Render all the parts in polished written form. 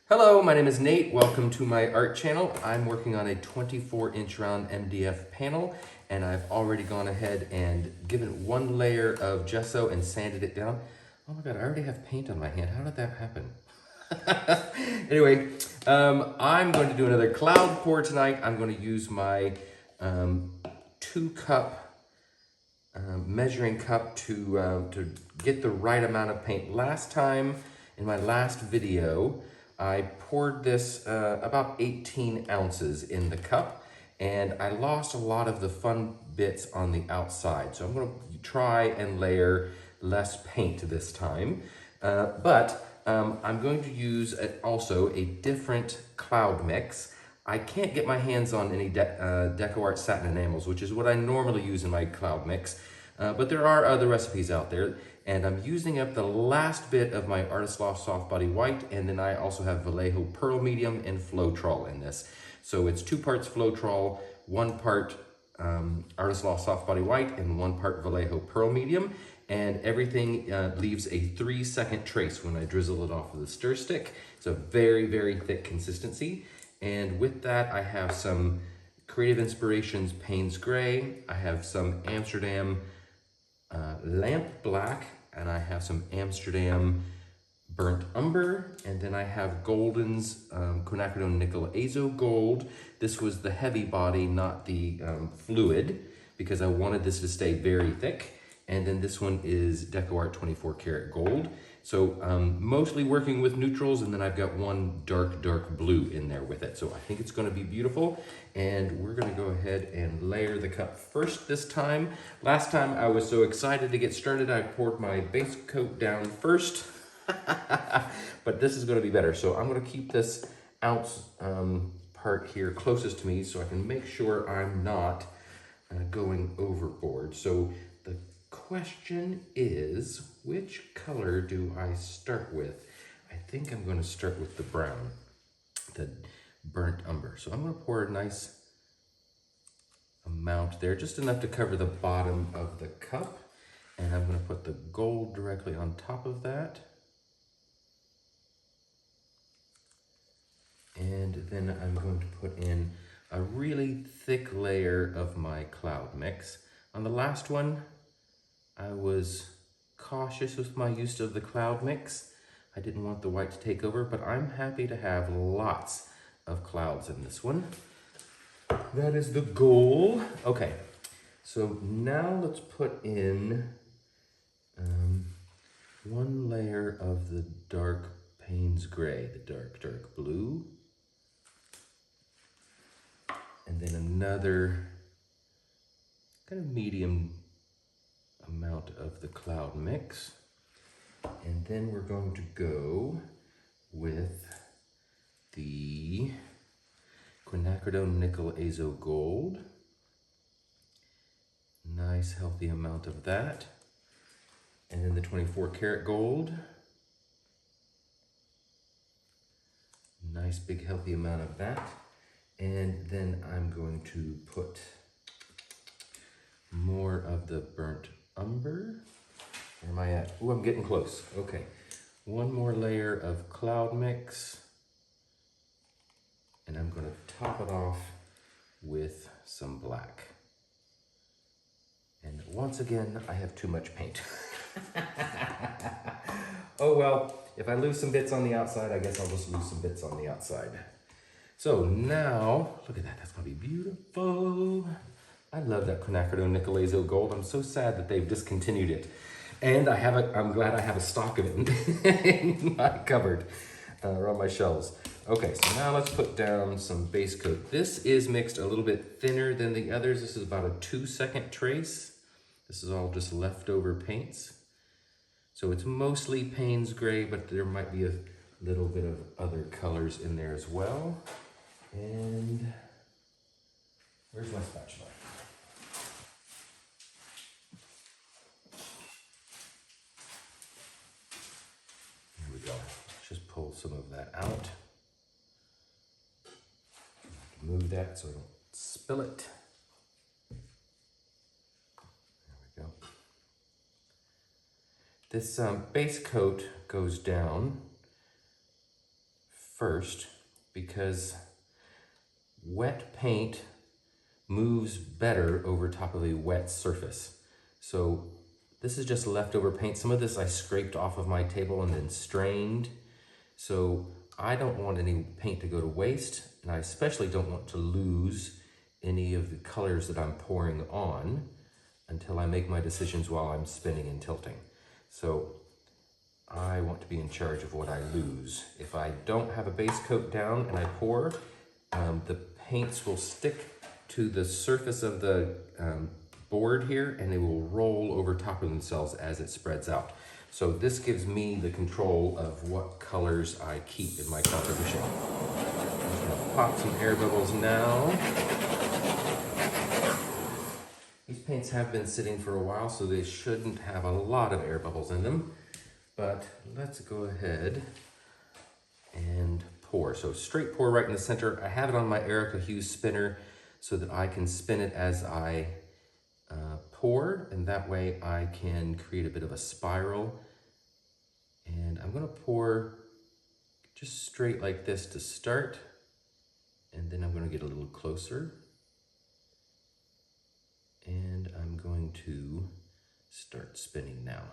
Hello, my name is Nate. Welcome to my art channel. I'm working on a 24-inch round MDF panel, and I've already gone ahead and given one layer of gesso and sanded it down. Oh my God, I already have paint on my hand. How did that happen? Anyway, I'm going to do another cloud pour tonight. I'm going to use my 2-cup measuring cup to get the right amount of paint. Last time, in my last video, I poured this about 18 ounces in the cup, and I lost a lot of the fun bits on the outside. So I'm going to try and layer less paint this time. I'm going to use also a different cloud mix. I can't get my hands on any Deco Art satin enamels, which is what I normally use in my cloud mix. But there are other recipes out there, and I'm using up the last bit of my Artist Loft Soft Body White, and then I also have Vallejo Pearl Medium and Floetrol in this. So it's 2 parts Floetrol, 1 part Artist Loft Soft Body White, and 1 part Vallejo Pearl Medium, and everything leaves a 3-second trace when I drizzle it off with a stir stick. It's a very, very thick consistency. And with that, I have some Creative Inspirations Payne's Gray, I have some Amsterdam Lamp Black, and I have some Amsterdam Burnt Umber, and then I have Golden's Quinacridone Nickel Azo Gold. This was the heavy body, not the fluid, because I wanted this to stay very thick. And then this one is Deco Art 24 Karat Gold. So mostly working with neutrals, and then I've got one dark blue in there with it. So I think it's gonna be beautiful. And we're gonna go ahead and layer the cup first this time. Last time I was so excited to get started, I poured my base coat down first. But this is gonna be better. So I'm gonna keep this ounce part here closest to me so I can make sure I'm not going overboard. So the question is, which color do I start with? I think I'm going to start with the brown, the burnt umber. So I'm going to pour a nice amount there, just enough to cover the bottom of the cup. And I'm going to put the gold directly on top of that. And then I'm going to put in a really thick layer of my cloud mix. On the last one, I was cautious with my use of the cloud mix. I didn't want the white to take over, but I'm happy to have lots of clouds in this one. That is the goal. Okay, so now let's put in 1 layer of the dark Payne's Gray, the dark blue. And then another kind of medium amount of the cloud mix. And then we're going to go with the Quinacridone Nickel Azo Gold. Nice healthy amount of that. And then the 24 karat gold. Nice big healthy amount of that. And then I'm going to put more of the burnt umber. Where am I at? Oh, I'm getting close. Okay. 1 more layer of cloud mix. And I'm going to top it off with some black. And once again, I have too much paint. Oh well, if I lose some bits on the outside, I guess I'll just lose some bits on the outside. So now, look at that, that's gonna be beautiful. I love that Quinacridone Nickel Azo Gold. I'm so sad that they've discontinued it. And I'm glad I have a stock of it in my cupboard, or on my shelves. Okay, so now let's put down some base coat. This is mixed a little bit thinner than the others. This is about a 2-second trace. This is all just leftover paints. So it's mostly Payne's Gray, but there might be a little bit of other colors in there as well. And where's my spatula? Here we go. Let's just pull some of that out. move that so I don't spill it. There we go. This base coat goes down first because wet paint moves better over top of a wet surface. So this is just leftover paint. Some of this I scraped off of my table and then strained. So I don't want any paint to go to waste, and I especially don't want to lose any of the colors that I'm pouring on until I make my decisions while I'm spinning and tilting. So I want to be in charge of what I lose. If I don't have a base coat down and I pour, the paints will stick to the surface of the board here, and they will roll over top of themselves as it spreads out. So this gives me the control of what colors I keep in my composition. I'm just gonna pop some air bubbles now. These paints have been sitting for a while, so they shouldn't have a lot of air bubbles in them, but let's go ahead and pour. So straight pour right in the center. I have it on my Erica Hughes spinner so that I can spin it as I pour, and that way I can create a bit of a spiral. And I'm gonna pour just straight like this to start, and then I'm gonna get a little closer. And I'm going to start spinning now.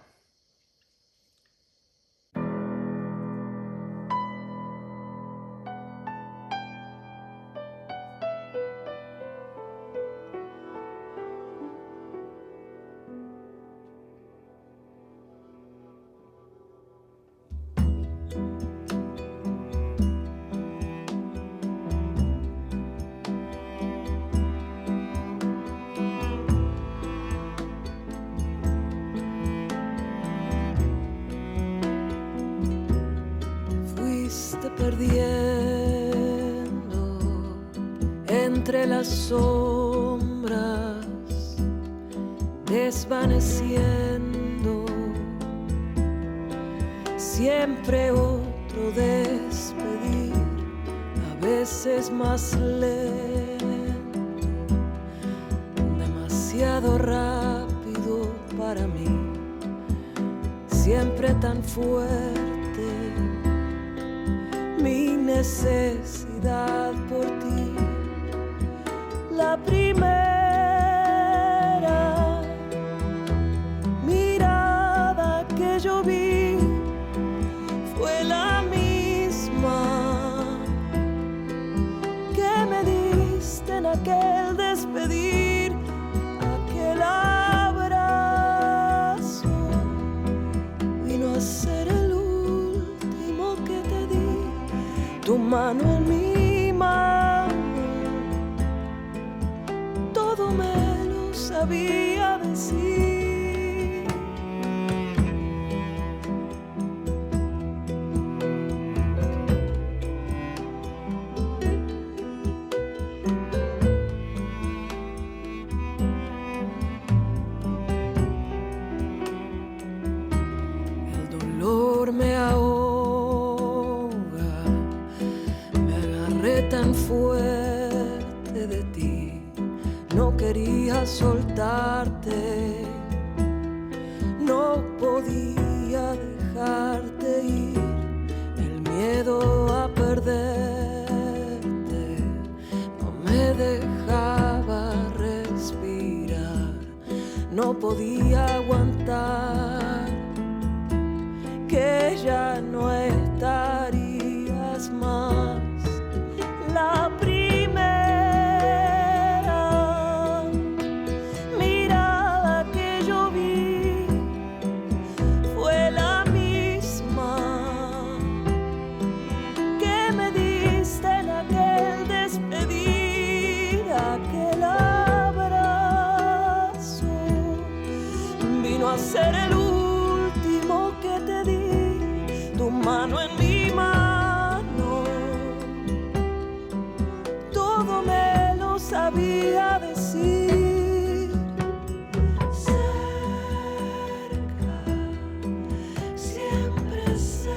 Perdiendo entre las sombras, desvaneciendo, siempre otro despedir, a veces más lento, demasiado rápido para mí, siempre tan fuerte. Mi necesidad por ti, la primera mirada que yo vi fue la misma que me diste en aquel despedir, aquel abrazo vino a ser el último que te di. Tu mano en mi mano, todo me lo sabía decir. El dolor me ahoga, tan fuerte de ti, no quería soltarte, no podía dejarte ir, el miedo a perderte no me dejaba respirar, no podía aguantar que ya no estarías más. La primera mirada que yo vi fue la misma que me diste en aquel despedir, aquel abrazo vino a ser el último que te di, tu mano en mi mano. Sabía decir cerca, siempre cerca,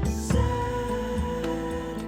cerca.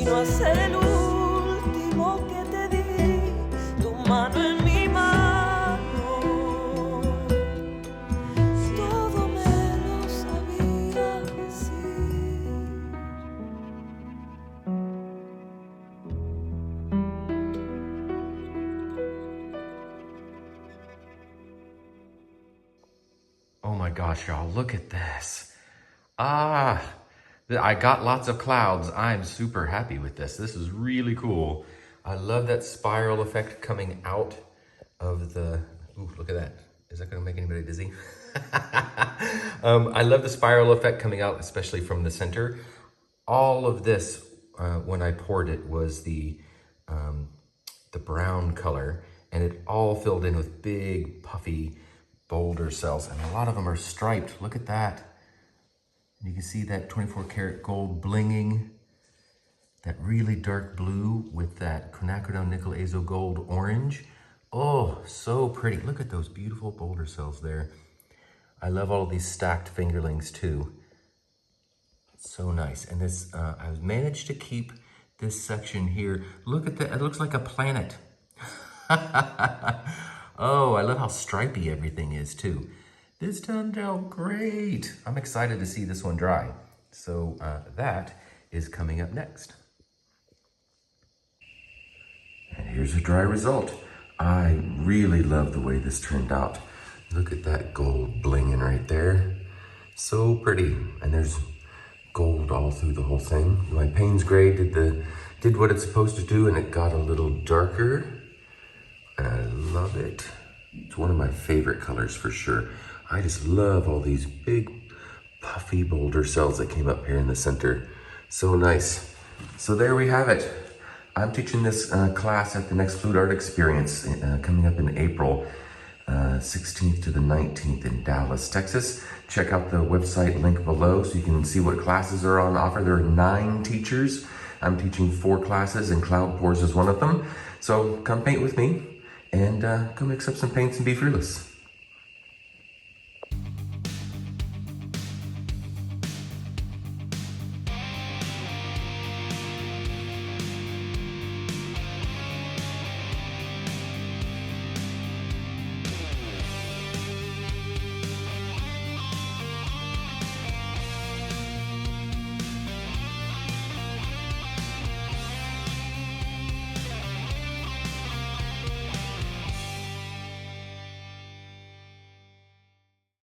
vino a ser el último que te di, tu mano en mi mano. Todo me lo sabía decir. Oh my gosh, y'all, look at this. I got lots of clouds. I'm super happy with this. This is really cool. I love that spiral effect coming out of the, ooh, look at that. Is that gonna make anybody dizzy? I love the spiral effect coming out, especially from the center. All of this, when I poured it, was the brown color, and it all filled in with big, puffy boulder cells, and a lot of them are striped. Look at that. You can see that 24 karat gold blinging, that really dark blue with that quinacridone nickel azo gold orange. Oh, so pretty. Look at those beautiful boulder cells there. I love all of these stacked fingerlings too. So nice. And this, I've managed to keep this section here. Look at that, it looks like a planet. Oh, I love how stripy everything is too. This turned out great. I'm excited to see this one dry. So that is coming up next. And here's a dry result. I really love the way this turned out. Look at that gold blinging right there. So pretty. And there's gold all through the whole thing. My Payne's Gray did what it's supposed to do, and it got a little darker. And I love it. It's one of my favorite colors for sure. I just love all these big puffy boulder cells that came up here in the center. So nice. So there we have it. I'm teaching this class at the next Fluid Art Experience coming up in April 16th to the 19th in Dallas, Texas. Check out the website link below so you can see what classes are on offer. There are 9 teachers. I'm teaching 4 classes, and Cloud Pours is one of them. So come paint with me and go mix up some paints and be fearless.